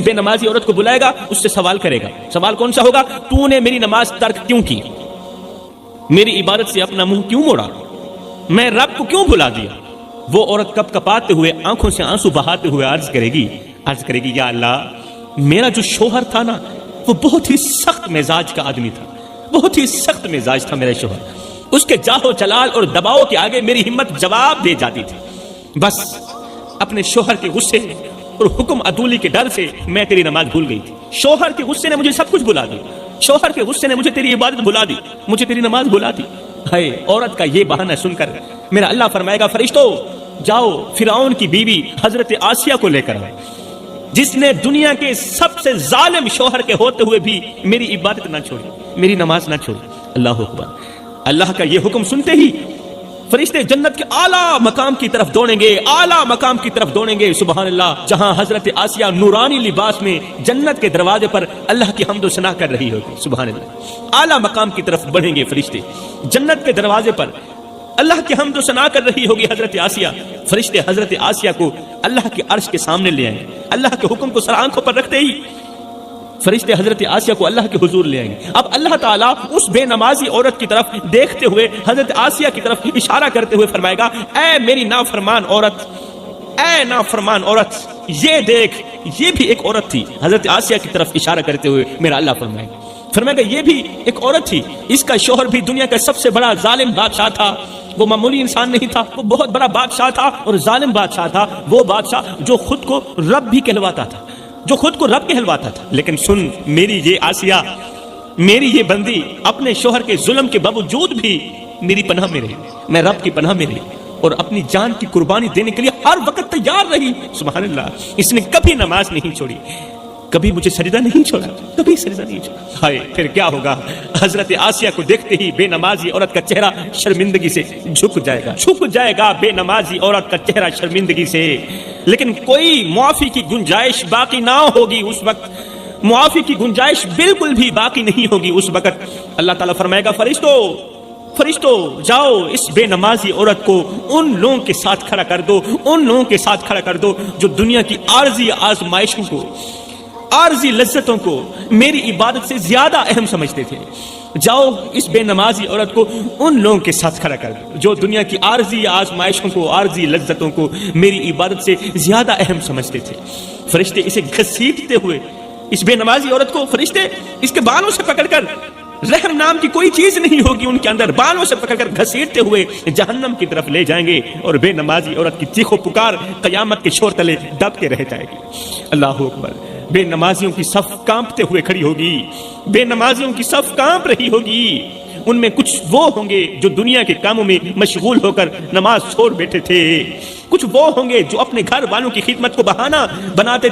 بے نمازی عورت کو بلائے گا، اس سے سوال کرے گا. سوال کون سا ہوگا؟ تو نے میری نماز ترک کیوں کی؟ میری عبادت سے اپنا منہ کیوں موڑا؟ میں رب کو کیوں بلا دیا؟ وہ عورت کپ کپاتے ہوئے آنکھوں سے آنسو بہاتے ہوئے عرض کرے گی یا اللہ، میرا جو شوہر تھا نا، وہ بہت ہی سخت مزاج کا آدمی تھا، بہت ہی سخت مزاج تھا میرا شوہر. اس کے جاہو جلال اور دباؤ کے آگے میری ہمت جواب دے جاتی تھی. بس اپنے شوہر کے غصے اور حکم عدولی کے ڈر سے میں تیری نماز بھول گئی تھی. شوہر کے غصے نے مجھے سب کچھ بھلا دی، شوہر کے غصے نے مجھے تیری عبادت بھلا دی، مجھے تیری نماز بھلا دی. ہائے، عورت کا یہ بہانہ سن کر میرا اللہ فرمائے گا فرشتو جاؤ فرعون کی بیوی حضرت آسیہ کو لے کر آئے، جس نے دنیا کے سب سے ظالم شوہر کے ہوتے ہوئے بھی میری عبادت نہ چھوڑی، میری نماز نہ چھوڑی. اللہ اکبر. اللہ کا یہ حکم سنتے ہی فرشتے جنت کے اعلیٰ مقام کی طرف دوڑیں گے، اعلیٰ مقام کی طرف دوڑیں گے. سبحان اللہ. جہاں حضرت آسیہ نورانی لباس میں جنت کے دروازے پر اللہ کی حمد و ثنا کر رہی ہوگی. سبحان اللہ. اعلیٰ مقام کی طرف بڑھیں گے فرشتے جنت کے دروازے پر، اللہ کی حمد و ثنا کر رہی ہوگی حضرت آسیہ. فرشتے حضرت آسیہ کو اللہ کے عرش کے سامنے لے آئیں گے. اللہ کے حکم کو سر آنکھوں پر رکھتے ہی فرشتے حضرت آسیہ کو اللہ کے حضور لے آئیں گے. اب اللہ تعالیٰ اس بے نمازی عورت کی طرف دیکھتے ہوئے حضرت آسیہ کی طرف اشارہ کرتے ہوئے فرمائے گا، اے میری نافرمان عورت، اے نافرمان عورت، یہ دیکھ، یہ بھی ایک عورت تھی. حضرت آسیہ کی طرف اشارہ کرتے ہوئے میرا اللہ فرمائے گا یہ بھی ایک عورت تھی. اس کا شوہر بھی دنیا کا سب سے بڑا ظالم بادشاہ تھا. وہ معمولی انسان نہیں تھا، وہ بہت بڑا بادشاہ تھا اور ظالم بادشاہ تھا. وہ بادشاہ جو خود کو رب بھی کہلواتا تھا، جو خود کو رب کہلواتا تھا. لیکن سن، میری یہ آسیہ، میری یہ بندی اپنے شوہر کے ظلم کے باوجود بھی میری پناہ میں رہی، میں رب کی پناہ میں رہی اور اپنی جان کی قربانی دینے کے لیے ہر وقت تیار رہی. سبحان اللہ. اس نے کبھی نماز نہیں چھوڑی، کبھی مجھے سجدہ نہیں چھوڑا، کبھی سجدہ نہیں چھوڑا. ہائے، پھر کیا ہوگا؟ حضرت آسیہ کو دیکھتے ہی بے نمازی عورت کا چہرہ شرمندگی سے جھک جائے گا، جھک جائے گا بے نمازی عورت کا چہرہ شرمندگی سے. لیکن کوئی معافی کی گنجائش باقی نہ ہوگی اس وقت، معافی کی گنجائش بالکل بھی باقی نہیں ہوگی اس وقت. اللہ تعالیٰ فرمائے گا فرشتو جاؤ اس بے نمازی عورت کو ان لوگوں کے ساتھ کھڑا کر دو، ان لوگوں کے ساتھ کھڑا کر دو جو دنیا کی عارضی آزمائشوں کو، عارضی لذتوں کو میری عبادت سے زیادہ اہم سمجھتے تھے. جاؤ اس بے نمازی عورت کو ان لوگوں کے ساتھ کھڑا کر دو جو دنیا کی عارضی آزمائشوں کو، عارضی لذتوں کو میری عبادت سے زیادہ اہم سمجھتے تھے. فرشتے اسے گھسیٹتے ہوئے، اس بے نمازی عورت کو فرشتے اس کے بالوں سے پکڑ کر، رحم نام کی کوئی چیز نہیں ہوگی ان کے اندر، بالوں سے پکڑ کر گھسیٹتے ہوئے جہنم کی طرف لے جائیں گے اور بے نمازی عورت کی چیخ و پکار قیامت کے شور تلے دب کے رہ جائے گی. اللہ اکبر. بے نمازیوں کی صف کانپتے ہوئے کھڑی ہوگی، بے نمازیوں کی صف کانپ رہی ہوگی. ان میں کچھ وہ ہوں گے جو دنیا کے کاموں میں مشغول ہو کر نماز چھوڑ بیٹھے تھے، کچھ وہ ہوں گے جو اپنے گھر والوں کی خدمت کو بہانہ بناتے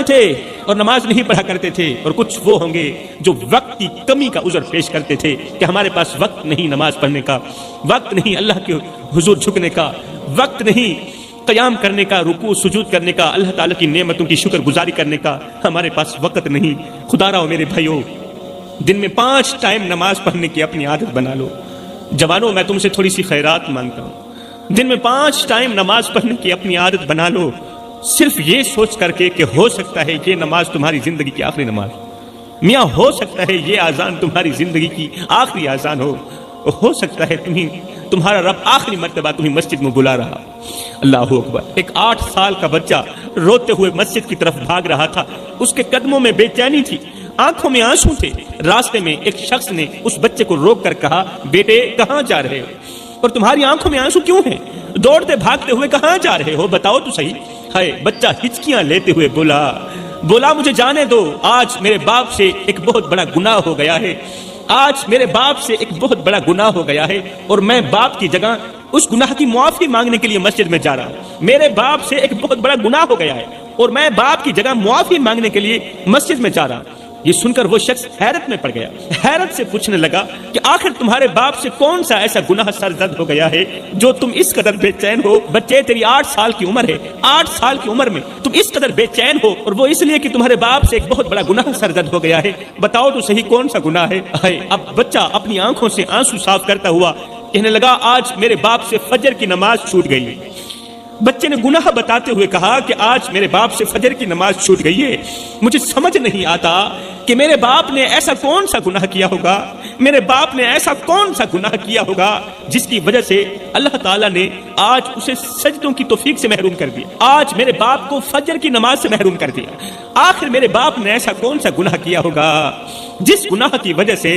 تھے اور نماز نہیں پڑھا کرتے تھے، اور کچھ وہ ہوں گے جو وقت کی کمی کا عذر پیش کرتے تھے کہ ہمارے پاس وقت نہیں نماز پڑھنے کا، وقت نہیں اللہ کے حضور جھکنے کا، وقت نہیں قیام کرنے کا، رکوع سجود کرنے کا، اللہ تعالیٰ کی نعمتوں کی شکر گزاری کرنے کا، ہمارے پاس وقت نہیں. خدا راو میرے بھائیو، دن میں 5 ٹائم نماز پڑھنے کی اپنی عادت بنا لو. جوانوں، میں تم سے تھوڑی سی خیرات مانگتا ہوں، دن میں 5 ٹائم نماز پڑھنے کی اپنی عادت بنا لو، صرف یہ سوچ کر کے کہ ہو سکتا ہے یہ نماز تمہاری زندگی کی آخری نماز، میاں ہو سکتا ہے یہ اذان تمہاری زندگی کی آخری اذان ہو سکتا ہے تمہارا رب آخری مرتبہ تمہیں مسجد میں بلا رہا. اللہ اکبر. ایک 8 سال کا بچہ روتے ہوئے مسجد کی طرف بھاگ رہا تھا، اس کے قدموں میں بے چینی تھی، آنکھوں میں آنسو تھے. راستے میں ایک شخص نے اس بچے کو روک کر کہا، بیٹے کہاں جا رہے ہو اور تمہاری آنکھوں میں آنسو کیوں ہیں؟ دوڑتے بھاگتے ہوئے کہاں جا رہے ہو؟ بتاؤ تو صحیح. ہائے، بچہ ہچکیاں لیتے ہوئے بولا مجھے جانے دو، آج میرے باپ سے ایک بہت بڑا گناہ ہو گیا ہے، آج میرے باپ سے ایک بہت بڑا گناہ ہو گیا ہے اور میں باپ کی جگہ اس گناہ کی معافی مانگنے کے لیے مسجد میں جا رہا ہوں. میرے باپ سے ایک بہت بڑا گناہ ہو گیا ہے اور میں باپ کی جگہ معافی مانگنے کے لیے مسجد میں جا رہا ہوں. یہ سن کر وہ شخص حیرت میں پڑ گیا، حیرت سے پوچھنے لگا کہ آخر تمہارے باپ سے کون سا ایسا گناہ سرزد ہو گیا ہے جو تم اس قدر بے چین ہو؟ بچے، تیری 8 سال کی عمر ہے، 8 سال کی عمر میں تم اس قدر بے چین ہو، اور وہ اس لیے کہ تمہارے باپ سے ایک بہت بڑا گناہ سرزد ہو گیا ہے. بتاؤ تو صحیح کون سا گناہ ہے؟ اب بچہ اپنی آنکھوں سے آنسو صاف کرتا ہوا کہنے لگا، آج میرے باپ سے فجر کی نماز چھوٹ گئی. بچے نے گناہ بتاتے ہوئے کہا کہ آج میرے باپ سے فجر کی نماز چھوٹ گئی ہے، مجھے سمجھ نہیں آتا کہ میرے باپ نے ایسا کون سا گناہ کیا ہوگا، میرے باپ نے ایسا کون سا گناہ کیا ہوگا جس کی وجہ سے اللہ تعالیٰ نے آج اسے سجدوں کی توفیق سے محروم کر دیا، آج میرے باپ کو فجر کی نماز سے محروم کر دیا۔ آخر میرے باپ نے ایسا کون سا گناہ کیا ہوگا جس گناہ کی وجہ سے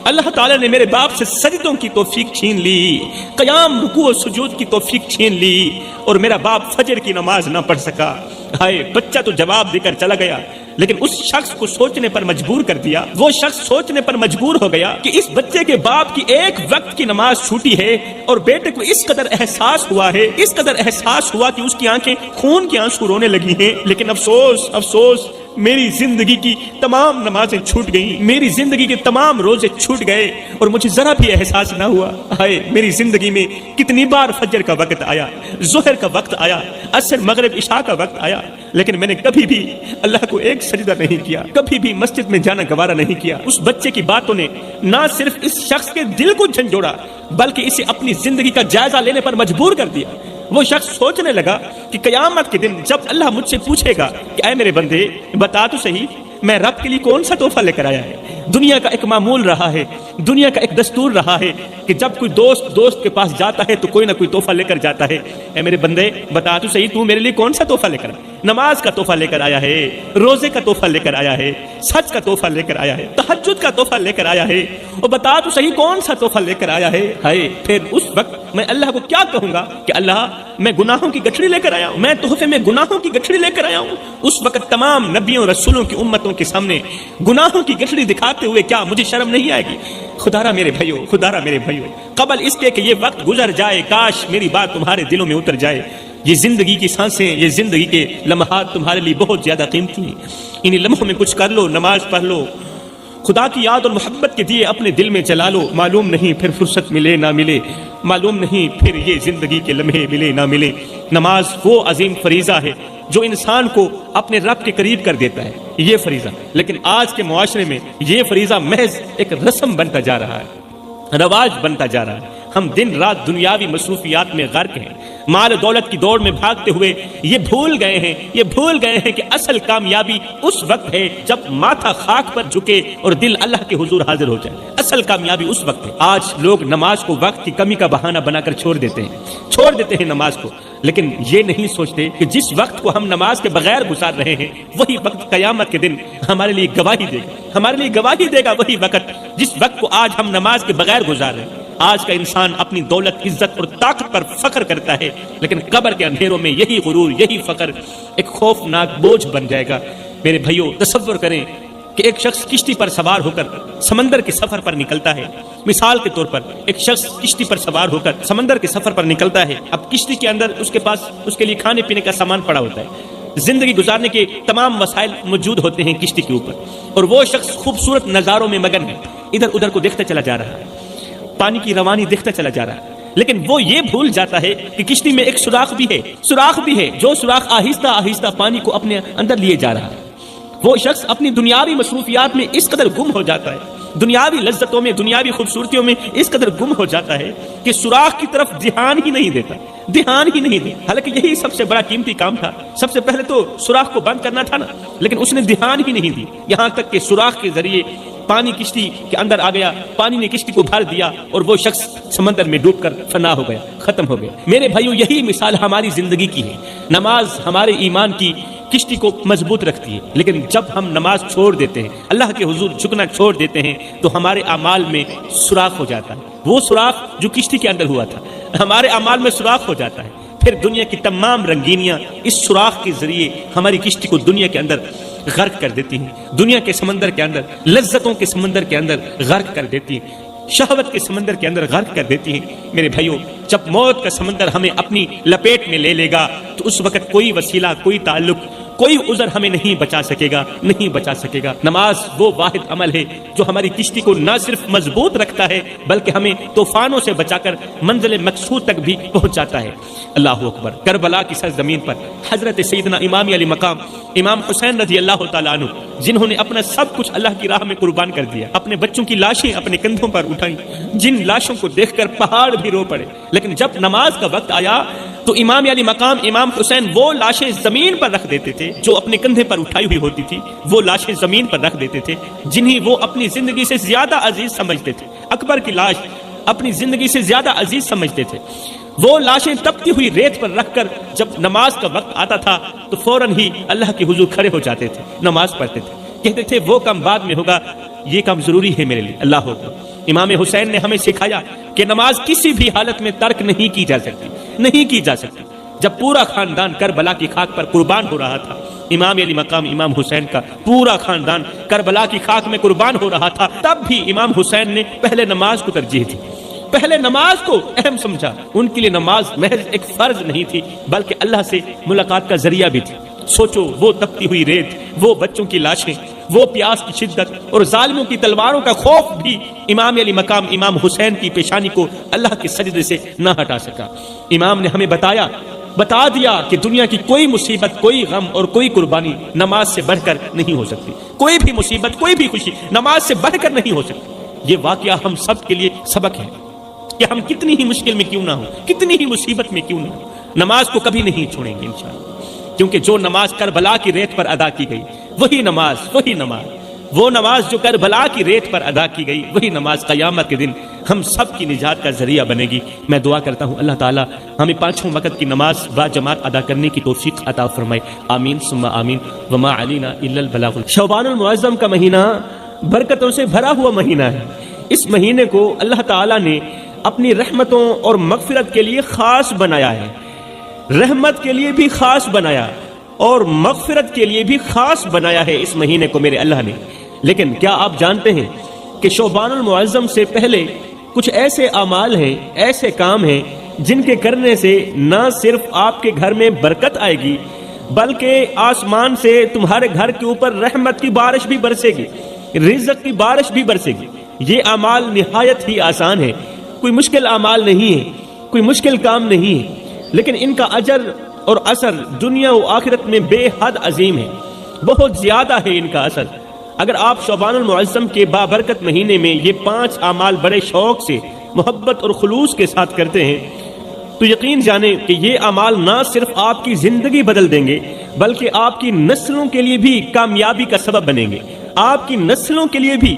اللہ تعالیٰ نے میرے باپ سے سجدوں کی توفیق چھین لی، قیام رکوع و سجود کی توفیق چھین لی، اور میرا باپ فجر کی نماز نہ پڑھ سکا۔ ہائے، بچہ تو جواب دے کر چلا گیا، لیکن اس شخص کو سوچنے پر مجبور کر دیا، وہ شخص سوچنے پر مجبور ہو گیا کہ اس بچے کے باپ کی ایک وقت کی نماز چھوٹی ہے، اور بیٹے کو اس قدر احساس ہوا ہے، اس قدر احساس ہوا کہ اس کی آنکھیں خون کے آنسو رونے لگی ہیں۔ لیکن افسوس افسوس، میری زندگی کی تمام نمازیں چھوٹ گئیں، میری زندگی کے تمام روزے چھوٹ گئے، اور مجھے ذرا بھی احساس نہ ہوا۔ ہائے، میری زندگی میں کتنی بار فجر کا وقت آیا، ظہر کا وقت آیا، عصر مغرب عشاء کا وقت آیا، لیکن میں نے کبھی بھی اللہ کو ایک سجدہ نہیں کیا، کبھی بھی مسجد میں جانا گوارا نہیں کیا۔ اس بچے کی باتوں نے نہ صرف اس شخص کے دل کو جھنجھوڑا، بلکہ اسے اپنی زندگی کا جائزہ لینے پر مجبور کر دیا۔ وہ شخص سوچنے لگا کہ قیامت کے دن جب اللہ مجھ سے پوچھے گا کہ اے میرے بندے بتا تو صحیح، میں رب کے لیے کون سا تحفہ لے کر آیا ہے۔ دنیا کا ایک معمول رہا ہے، دنیا کا ایک دستور رہا ہے کہ جب کوئی دوست کے پاس جاتا ہے تو کوئی نہ کوئی تحفہ لے کر جاتا ہے۔ اے میرے بندے بتا تو صحیح، تو میرے لیے کون سا تحفہ لے کر آیا؟ نماز کا تحفہ لے کر آیا ہے، روزے کا تحفہ لے کر آیا ہے، سچ کا تحفہ لے کر آیا ہے، تہجد کا تحفہ لے کر آیا ہے، اور بتا تو صحیح کون سا تحفہ لے کر آیا ہے۔ ہائے، پھر اس وقت میں اللہ کو کیا کہوں گا کہ اللہ میں گناہوں کی گٹھڑی لے کر آیا ہوں، میں تحفے میں گناہوں کی گٹھڑی لے کر آیا ہوں۔ اس وقت تمام نبیوں رسولوں کی امتوں کے سامنے گناہوں کی گٹھڑی دکھاتے ہوئے کیا مجھے شرم نہیں آئے گی؟ خدارا میرے بھائیو، خدارا میرے بھائیو، قبل اس کے کہ یہ وقت گزر جائے کاش میری بات تمہارے دلوں میں اتر جائے۔ یہ زندگی کی سانسیں، یہ زندگی کے لمحات تمہارے لیے بہت زیادہ قیمتی ہیں، انہی لمحوں میں کچھ کر لو، نماز پڑھ لو، خدا کی یاد اور محبت کے دیے اپنے دل میں جلا لو، معلوم نہیں پھر فرصت ملے نہ ملے، معلوم نہیں پھر یہ زندگی کے لمحے ملے نہ ملے۔ نماز وہ عظیم فریضہ ہے جو انسان کو اپنے رب کے قریب کر دیتا ہے، یہ فریضہ، لیکن آج کے معاشرے میں یہ فریضہ محض ایک رسم بنتا جا رہا ہے، رواج بنتا جا رہا ہے۔ ہم دن رات دنیاوی مصروفیات میں غرق ہیں، مال دولت کی دوڑ میں بھاگتے ہوئے یہ بھول گئے ہیں کہ اصل کامیابی اس وقت ہے جب ماتھا خاک پر جھکے اور دل اللہ کے حضور حاضر ہو جائے۔ اصل کامیابی اس وقت ہے۔ آج لوگ نماز کو وقت کی کمی کا بہانہ بنا کر چھوڑ دیتے ہیں نماز کو، لیکن یہ نہیں سوچتے کہ جس وقت کو ہم نماز کے بغیر گزار رہے ہیں وہی وقت قیامت کے دن ہمارے لیے گواہی دے گا، وہی وقت جس وقت کو آج ہم نماز کے بغیر گزار رہے ہیں۔ آج کا انسان اپنی دولت، عزت اور طاقت پر فخر کرتا ہے، لیکن قبر کے اندھیروں میں یہی غرور، یہی فخر ایک خوفناک بوجھ بن جائے گا۔ میرے بھائیو، تصور کریں کہ ایک شخص کشتی پر سوار ہو کر سمندر کے سفر پر نکلتا ہے۔ مثال کے طور پر ایک شخص کشتی پر سوار ہو کر سمندر کے سفر پر نکلتا ہے۔ اب کشتی کے اندر اس کے پاس اس کے لیے کھانے پینے کا سامان پڑا ہوتا ہے، زندگی گزارنے کے تمام وسائل موجود ہوتے ہیں کشتی کے اوپر، اور وہ شخص خوبصورت نظاروں میں مگن ہے، ادھر ادھر کو دیکھتا چلا جا رہا ہے، پانی کی روانی دیکھتا چلا جا رہا ہے، لیکن وہ یہ بھول جاتا ہے کہ کشتی میں ایک سوراخ بھی ہے جو سوراخ آہستہ آہستہ پانی کو اپنے اندر لیے جا رہا ہے۔ وہ شخص اپنی دنیاوی مصروفیات میں اس قدر گم ہو جاتا ہے، دنیاوی لذتوں میں، دنیاوی خوبصورتیوں میں اس قدر گم ہو جاتا ہے کہ سوراخ کی طرف دھیان ہی نہیں دیتا۔ حالانکہ یہی سب سے بڑا قیمتی کام تھا، سب سے پہلے تو سوراخ کو بند کرنا تھا نا، لیکن اس نے دھیان ہی نہیں دی، یہاں تک کہ سوراخ کے ذریعے پانی کشتی کے اندر آ گیا، پانی نے کشتی کو بھر دیا اور وہ شخص سمندر میں ڈوب کر فنا ہو گیا، ختم ہو گیا۔ میرے بھائیو، یہی مثال ہماری زندگی کی ہے۔ نماز ہمارے ایمان کی کشتی کو مضبوط رکھتی ہے، لیکن جب ہم نماز چھوڑ دیتے ہیں، اللہ کے حضور جھکنا چھوڑ دیتے ہیں، تو ہمارے اعمال میں سوراخ ہو جاتا ہے، وہ سوراخ جو کشتی کے اندر ہوا تھا ہمارے اعمال میں سوراخ ہو جاتا ہے۔ پھر دنیا کی تمام رنگینیاں اس سوراخ کے ذریعے ہماری کشتی کو دنیا کے اندر غرق کر دیتی ہیں، دنیا کے سمندر کے اندر، لذتوں کے سمندر کے اندر غرق کر دیتی ہیں، شہوت کے سمندر کے اندر غرق کر دیتی ہیں۔ میرے بھائیوں، جب موت کا سمندر ہمیں اپنی لپیٹ میں لے لے گا تو اس وقت کوئی وسیلہ، کوئی تعلق، کوئی عذر ہمیں نہیں بچا سکے گا۔ نماز وہ واحد عمل ہے جو ہماری کشتی کو نہ صرف مضبوط رکھتا ہے بلکہ ہمیں طوفانوں سے بچا کر منزل مقصود تک بھی پہنچاتا ہے۔ اللہ اکبر۔ کربلا کی سرزمین پر حضرت سیدنا امام علی مقام امام حسین رضی اللہ تعالیٰ عنہ جنہوں نے اپنا سب کچھ اللہ کی راہ میں قربان کر دیا، اپنے بچوں کی لاشیں اپنے کندھوں پر اٹھائیں، جن لاشوں کو دیکھ کر پہاڑ بھی رو پڑے، لیکن جب نماز کا وقت آیا تو امام علی مقام امام حسین وہ لاشیں زمین پر رکھ دیتے تھے جو اپنے کندھے پر اٹھائی ہوئی ہوتی تھی، وہ لاشیں زمین پر رکھ دیتے تھے جنہیں وہ اپنی زندگی سے زیادہ عزیز سمجھتے تھے۔ اکبر کی لاش اپنی زندگی سے زیادہ عزیز سمجھتے تھے۔ وہ لاشیں تپتی ہوئی ریت پر رکھ کر جب نماز کا وقت آتا تھا تو فوراً ہی اللہ کے حضور کھڑے ہو جاتے تھے، نماز پڑھتے تھے، کہتے تھے وہ کام بعد میں ہوگا، یہ کام ضروری ہے میرے لیے۔ اللہ اکبر۔ امام حسین نے ہمیں سکھایا کہ نماز کسی بھی حالت میں ترک نہیں کی جا سکتی، نہیں کی جا سکتی۔ جب پورا خاندان کربلا کی خاک پر قربان ہو رہا تھا، امام علی مقام امام حسین کا پورا خاندان کربلا کی خاک میں قربان ہو رہا تھا، تب بھی امام حسین نے پہلے نماز کو ترجیح دی، پہلے نماز کو اہم سمجھا۔ ان کے لیے نماز محض ایک فرض نہیں تھی بلکہ اللہ سے ملاقات کا ذریعہ بھی تھی۔ سوچو، وہ تپتی ہوئی ریت، وہ بچوں کی لاشیں، وہ پیاس کی شدت اور ظالموں کی تلواروں کا خوف بھی امام علی مقام امام حسین کی پیشانی کو اللہ کے سجدے سے نہ ہٹا سکا۔ امام نے ہمیں بتا دیا کہ دنیا کی کوئی مصیبت، کوئی غم اور کوئی قربانی نماز سے بڑھ کر نہیں ہو سکتی، کوئی بھی مصیبت، کوئی بھی خوشی نماز سے بڑھ کر نہیں ہو سکتی۔ یہ واقعہ ہم سب کے لیے سبق ہے کہ ہم کتنی ہی مشکل میں کیوں نہ ہوں، کتنی ہی مصیبت میں کیوں نہ ہوں، نماز کو کبھی نہیں چھوڑیں گے انشاءاللہ، کیونکہ جو نماز کربلا کی ریت پر ادا کی گئی وہی نماز وہ نماز جو کربلا کی ریت پر ادا کی گئی وہی نماز قیامت کے دن ہم سب کی نجات کا ذریعہ بنے گی۔ میں دعا کرتا ہوں اللہ تعالیٰ ہمیں پانچوں وقت کی نماز با جماعت ادا کرنے کی توفیق عطا فرمائے، آمین ثم آمین۔ وما علینا الا البلاغ۔ شعبان المعظم کا مہینہ برکتوں سے بھرا ہوا مہینہ ہے۔ اس مہینے کو اللہ تعالیٰ نے اپنی رحمتوں اور مغفرت کے لیے خاص بنایا ہے، رحمت کے لیے بھی خاص بنایا اور مغفرت کے لیے بھی خاص بنایا ہے اس مہینے کو میرے اللہ نے۔ لیکن کیا آپ جانتے ہیں کہ شعبان المعظم سے پہلے کچھ ایسے اعمال ہیں، ایسے کام ہیں جن کے کرنے سے نہ صرف آپ کے گھر میں برکت آئے گی بلکہ آسمان سے تمہارے گھر کے اوپر رحمت کی بارش بھی برسے گی، رزق کی بارش بھی برسے گی۔ یہ اعمال نہایت ہی آسان ہے، کوئی مشکل اعمال نہیں ہے، کوئی مشکل کام نہیں ہے، لیکن ان کا اجر اور اثر دنیا و آخرت میں بے حد عظیم ہے، بہت زیادہ ہے ان کا اثر۔ اگر آپ شعبان المعظم کے بابرکت مہینے میں یہ 5 اعمال بڑے شوق سے، محبت اور خلوص کے ساتھ کرتے ہیں تو یقین جانیں کہ یہ اعمال نہ صرف آپ کی زندگی بدل دیں گے بلکہ آپ کی نسلوں کے لیے بھی کامیابی کا سبب بنیں گے، آپ کی نسلوں کے لیے بھی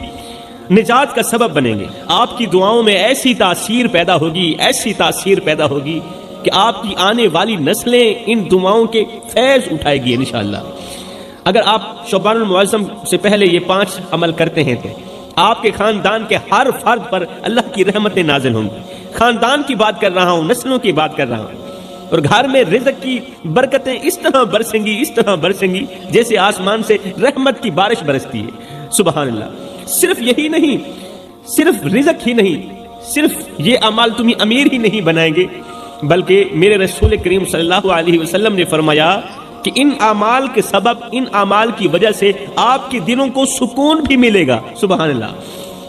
نجات کا سبب بنیں گے۔ آپ کی دعاؤں میں ایسی تاثیر پیدا ہوگی، ایسی تاثیر پیدا ہوگی کہ آپ کی آنے والی نسلیں ان دعاؤں کے فیض اٹھائے گی انشاءاللہ۔ اگر آپ شعبان المعظم سے پہلے یہ 5 عمل کرتے ہیں تو آپ کے خاندان کے ہر فرد پر اللہ کی رحمتیں نازل ہوں گی۔ خاندان کی بات کر رہا ہوں، نسلوں کی بات کر رہا ہوں، اور گھر میں رزق کی برکتیں اس طرح برسیں گی، اس طرح برسیں گی جیسے آسمان سے رحمت کی بارش برستی ہے۔ سبحان اللہ۔ صرف یہی نہیں، صرف رزق ہی نہیں، صرف یہ اعمال تمہیں امیر ہی نہیں بنائیں گے بلکہ میرے رسول کریم صلی اللہ علیہ وسلم نے فرمایا کہ ان اعمال کے سبب، ان اعمال کی وجہ سے آپ کے دلوں کو سکون بھی ملے گا۔ سبحان اللہ،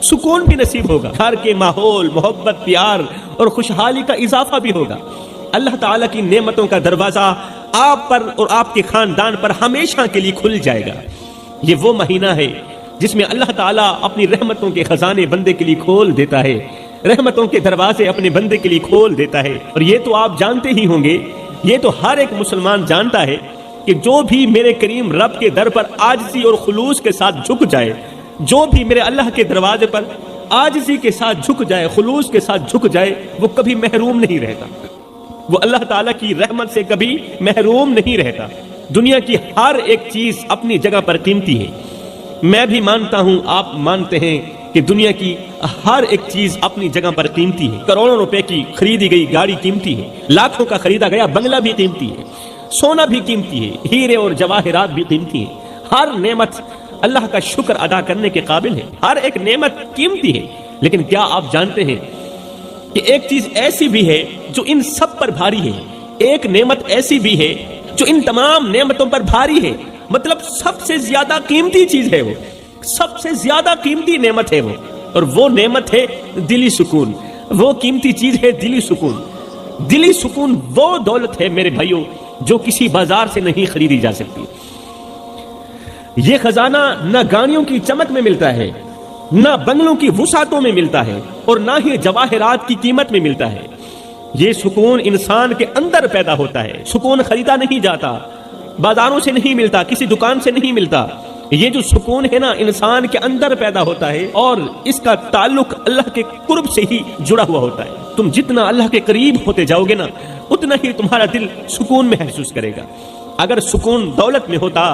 سکون بھی نصیب ہوگا، گھر کے ماحول، محبت، پیار اور خوشحالی کا اضافہ بھی ہوگا۔ اللہ تعالیٰ کی نعمتوں کا دروازہ آپ پر اور آپ کے خاندان پر ہمیشہ کے لیے کھل جائے گا۔ یہ وہ مہینہ ہے جس میں اللہ تعالیٰ اپنی رحمتوں کے خزانے بندے کے لیے کھول دیتا ہے، رحمتوں کے دروازے اپنے بندے کے لیے کھول دیتا ہے۔ اور یہ تو آپ جانتے ہی ہوں گے، یہ تو ہر ایک مسلمان جانتا ہے کہ جو بھی میرے کریم رب کے در پر عاجزی اور خلوص کے ساتھ جھک جائے، جو بھی میرے اللہ کے دروازے پر عاجزی کے ساتھ جھک جائے، خلوص کے ساتھ جھک جائے، وہ کبھی محروم نہیں رہتا، وہ اللہ تعالیٰ کی رحمت سے کبھی محروم نہیں رہتا۔ دنیا کی ہر ایک چیز اپنی جگہ پر قیمتی ہے، میں بھی مانتا ہوں، آپ مانتے ہیں کہ دنیا کی ہر ایک چیز اپنی جگہ پر قیمتی ہے۔ کروڑوں روپے کی خریدی گئی گاڑی قیمتی ہے، لاکھوں کا خریدا گیا بنگلہ بھی قیمتی ہے، سونا بھی قیمتی ہے، ہیرے اور جواہرات بھی قیمتی ہیں۔ ہر نعمت اللہ کا شکر ادا کرنے کے قابل ہے، ہر ایک نعمت قیمتی ہے۔ لیکن کیا آپ جانتے ہیں کہ ایک چیز ایسی بھی ہے جو ان سب پر بھاری ہے، ایک نعمت ایسی بھی ہے جو ان تمام نعمتوں پر بھاری ہے، مطلب سب سے زیادہ قیمتی چیز ہے، وہ سب سے زیادہ قیمتی نعمت ہے وہ، اور وہ نعمت ہے دلی سکون، وہ قیمتی چیز ہے دلی سکون۔ دلی سکون وہ دولت ہے میرے بھائیوں جو کسی بازار سے نہیں خریدی جا سکتی۔ یہ خزانہ نہ گاڑیوں کی چمک میں ملتا ہے، نہ بنگلوں کی وسعتوں میں ملتا ہے، اور نہ ہی جواہرات کی قیمت میں ملتا ہے۔ یہ سکون انسان کے اندر پیدا ہوتا ہے۔ سکون خریدا نہیں جاتا، بازاروں سے نہیں ملتا، کسی دکان سے نہیں ملتا۔ یہ جو سکون ہے نا انسان کے اندر پیدا ہوتا ہے، اور اس کا تعلق اللہ کے قرب سے ہی جڑا ہوا ہوتا ہے۔ تم جتنا اللہ کے قریب ہوتے جاؤ گے نا، اتنا ہی تمہارا دل سکون محسوس کرے گا۔ اگر سکون دولت میں ہوتا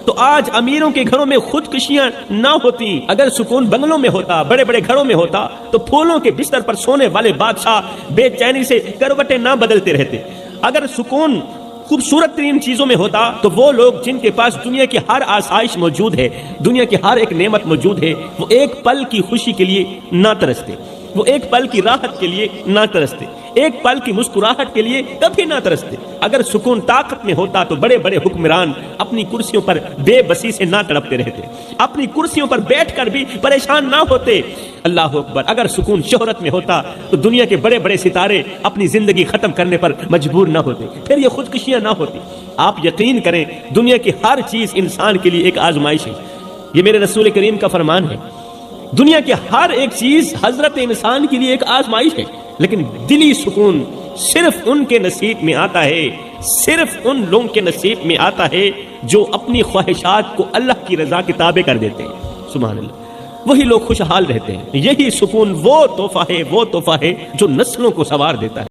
تو آج امیروں کے گھروں میں خودکشیاں نہ ہوتی۔ اگر سکون بنگلوں میں ہوتا، بڑے بڑے گھروں میں ہوتا، تو پھولوں کے بستر پر سونے والے بادشاہ بے چینی سے کروٹیں نہ بدلتے رہتے۔ اگر سکون خوبصورت ترین چیزوں میں ہوتا تو وہ لوگ جن کے پاس دنیا کی ہر آسائش موجود ہے، دنیا کی ہر ایک نعمت موجود ہے، وہ ایک پل کی خوشی کے لیے نہ ترستے، وہ ایک پل کی راحت کے لیے نہ ترستے، ایک پل کی مسکراہٹ کے لیے کبھی نہ ترستے۔ اگر سکون طاقت میں ہوتا تو بڑے بڑے حکمران اپنی کرسیوں پر بے بسی سے نہ تڑپتے رہتے، اپنی کرسیوں پر بیٹھ کر بھی پریشان نہ ہوتے۔ اللہ اکبر۔ اگر سکون شہرت میں ہوتا تو دنیا کے بڑے بڑے ستارے اپنی زندگی ختم کرنے پر مجبور نہ ہوتے، پھر یہ خودکشیاں نہ ہوتی۔ آپ یقین کریں، دنیا کی ہر چیز انسان کے لیے ایک آزمائش ہے۔ یہ میرے رسول کریم کا فرمان ہے۔ دنیا کی ہر ایک چیز حضرت انسان کے لیے ایک آزمائش ہے، لیکن دلی سکون صرف ان کے نصیب میں آتا ہے، صرف ان لوگوں کے نصیب میں آتا ہے جو اپنی خواہشات کو اللہ کی رضا کے تابع کر دیتے ہیں۔ سبحان اللہ۔ وہی لوگ خوشحال رہتے ہیں۔ یہی سکون وہ تحفہ ہے جو نسلوں کو سنوار دیتا ہے۔